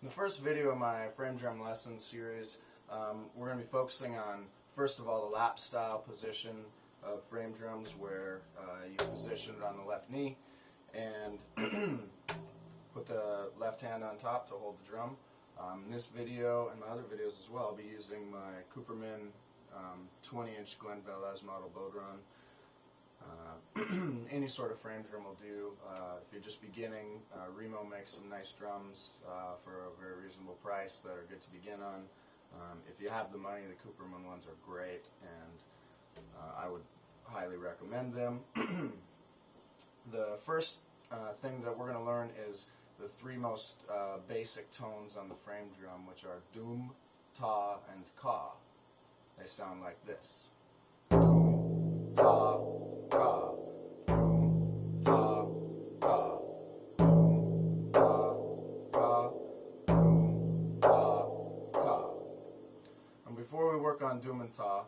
In the first video of my frame drum lesson series, we're going to be focusing on, first of all, the lap style position of frame drums, where you position it on the left knee and put the left hand on top to hold the drum. In this video and my other videos as well, I'll be using my Cooperman 20-inch Glen Velez model bow drum. Any sort of frame drum will do. If you're just beginning, Remo makes some nice drums for a very reasonable price that are good to begin on. If you have the money, the Cooperman ones are great, and I would highly recommend them. The first thing that we're going to learn is the three most basic tones on the frame drum, which are doom, ta, and ka. They sound like this: doom, ta, ka, doom, ta, ka, doom, ta, ka, doom, ta, ka. And before we work on doom and ta,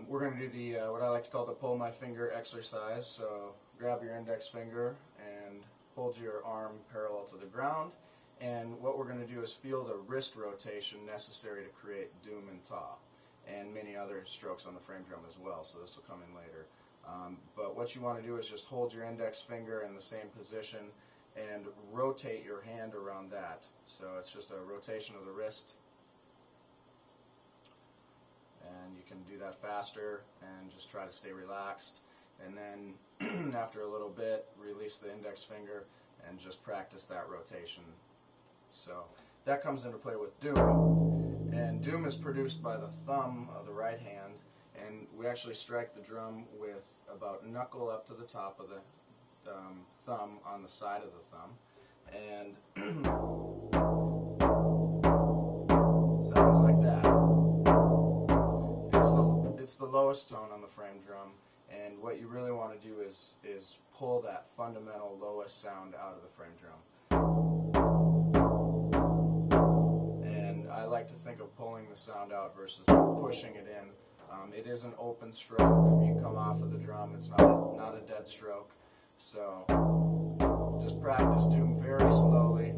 we're going to do the what I like to call the pull my finger exercise. So grab your index finger and hold your arm parallel to the ground, and what we're going to do is feel the wrist rotation necessary to create doom and ta, and many other strokes on the frame drum as well, so this will come in later. But what you want to do is just hold your index finger in the same position and rotate your hand around that. So it's just a rotation of the wrist, and you can do that faster and just try to stay relaxed. And then after a little bit, release the index finger and just practice that rotation. So that comes into play with doom. And doom is produced by the thumb of the right hand, and we actually strike the drum with about knuckle up to the top of the thumb on the side of the thumb. And sounds like that. It's the lowest tone on the frame drum, and what you really want to do is pull that fundamental lowest sound out of the frame drum. And I like to think of pulling the sound out versus pushing it in. It is an open stroke. You come off of the drum, it's not a dead stroke. So just practice doom very slowly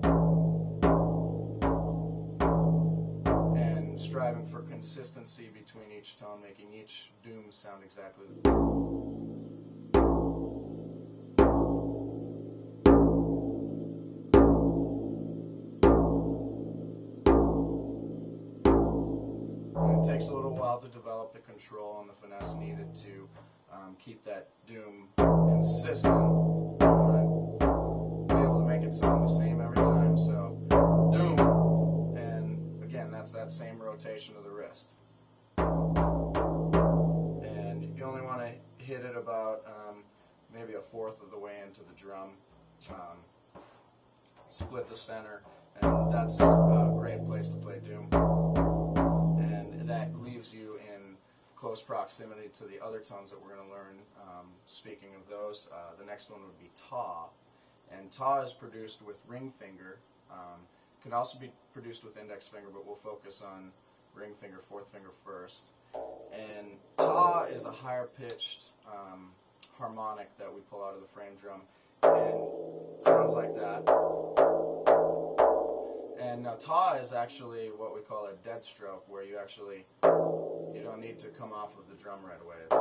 and striving for consistency between each tone, making each doom sound exactly the It takes a little while to develop the control and the finesse needed to keep that doom consistent. You want to be able to make it sound the same every time. So doom, and again, that's that same rotation of the wrist. And you only want to hit it about maybe a fourth of the way into the drum. Split the center, and that's a great place to play doom. And that leaves you in close proximity to the other tones that we're going to learn. Speaking of those, the next one would be ta, and ta is produced with ring finger. Can also be produced with index finger, but we'll focus on ring finger, fourth finger first. And ta is a higher pitched harmonic that we pull out of the frame drum, and it sounds like that. And now ta is actually what we call a dead stroke, where you don't need to come off of the drum right away. It's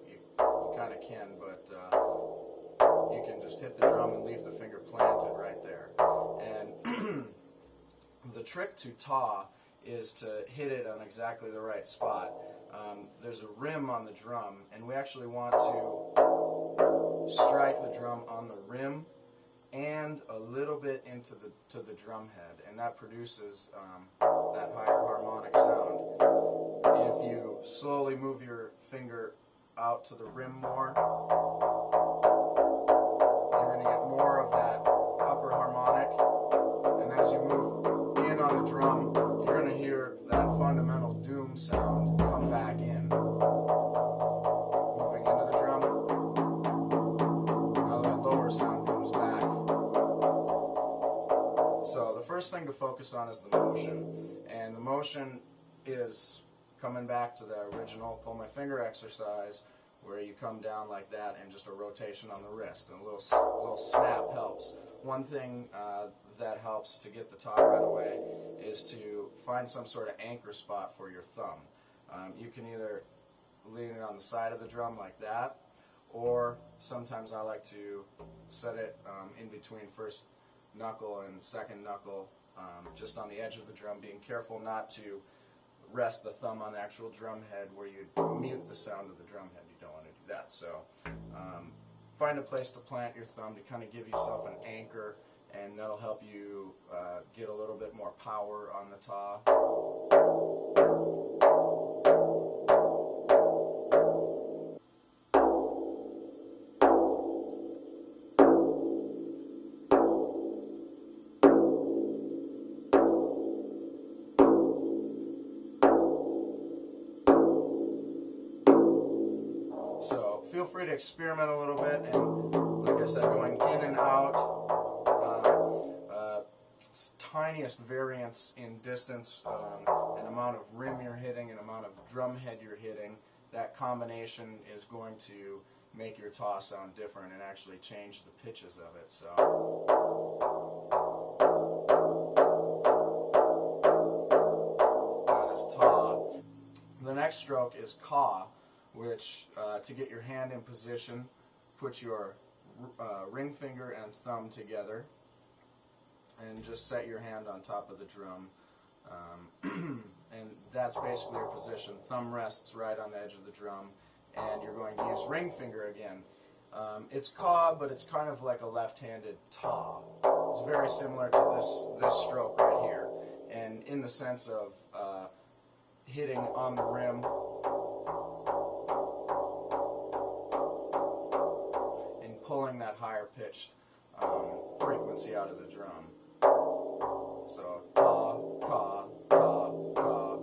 you kind of can, but you can just hit the drum and leave the finger planted right there. And the trick to ta is to hit it on exactly the right spot. There's a rim on the drum, and we actually want to strike the drum on the rim and a little bit into the drum head, and that produces that higher harmonic sound. If you slowly move your finger out to the rim more, you're going to get more of that upper harmonic, and as you move in on the drum, you're going to hear that fundamental doom sound come back in. Moving into the drum, now that lower sound comes back. So the first thing to focus on is the motion, and the motion is coming back to the original pull my finger exercise, where you come down like that and just a rotation on the wrist, and a little snap helps. one thing that helps to get the ta right away is to find some sort of anchor spot for your thumb. You can either lean it on the side of the drum like that, or sometimes I like to set it in between first knuckle and second knuckle, just on the edge of the drum, being careful not to rest the thumb on the actual drum head where you mute the sound of the drum head. You don't want to do that. So find a place to plant your thumb to kind of give yourself an anchor, and that'll help you get a little bit more power on the ta. So feel free to experiment a little bit, and like I said, going in and out, tiniest variance in distance, and amount of rim you're hitting and amount of drum head you're hitting, that combination is going to make your ta sound different and actually change the pitches of it. So that is ta. The next stroke is ka, which to get your hand in position, put your ring finger and thumb together and just set your hand on top of the drum, and that's basically your position. Thumb rests right on the edge of the drum, and you're going to use ring finger again. It's ka, but it's kind of like a left-handed ta. It's very similar to this stroke right here, and in the sense of hitting on the rim and pulling that higher pitched frequency out of the drum. So ta, ka, ta, ka.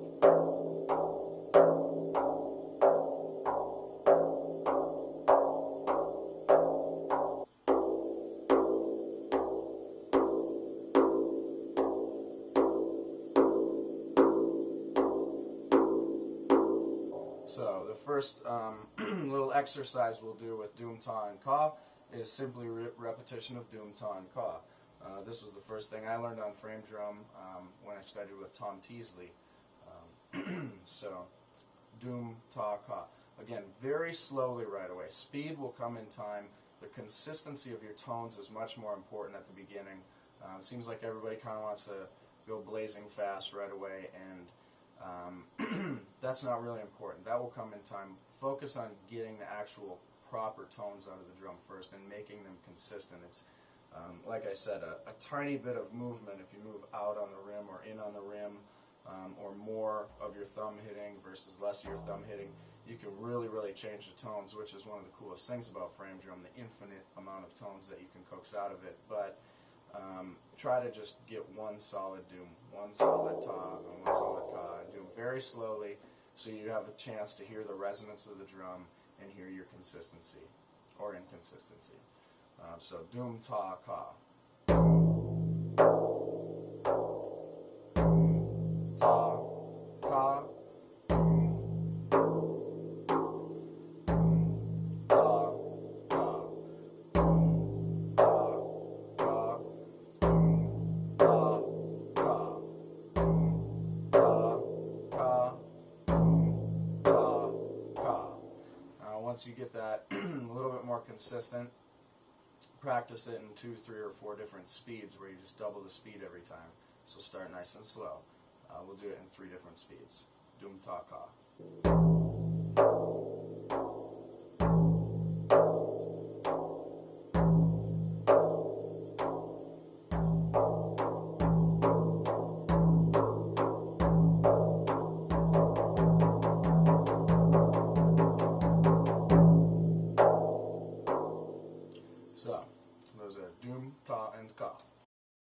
So the first little exercise we'll do with doom, ta, and ka is simply repetition of doom, ta, and ka. This was the first thing I learned on frame drum when I studied with Tom Teasley. So, doom, ta, ka. Again, very slowly right away. Speed will come in time. The consistency of your tones is much more important at the beginning. It seems like everybody kind of wants to go blazing fast right away, and that's not really important. That will come in time. Focus on getting the actual proper tones out of the drum first and making them consistent. It's like I said, a tiny bit of movement, if you move out on the rim or in on the rim, or more of your thumb hitting versus less of your thumb hitting, you can really, really change the tones, which is one of the coolest things about frame drum, the infinite amount of tones that you can coax out of it. But try to just get one solid doom, one solid ta, and one solid ka, and do them very slowly so you have a chance to hear the resonance of the drum and hear your consistency or inconsistency. So doom, ta, ka. Doom, ta, ka. Doom, ta, ka. Doom, ta, ka. Doom, ta, ka. Doom, ta, ka. Doom, ta, ka. Once you get that a little bit more consistent, practice it in 2, 3, or 4 different speeds where you just double the speed every time. So start nice and slow. We'll do it in 3 different speeds. Doom, ta, ka.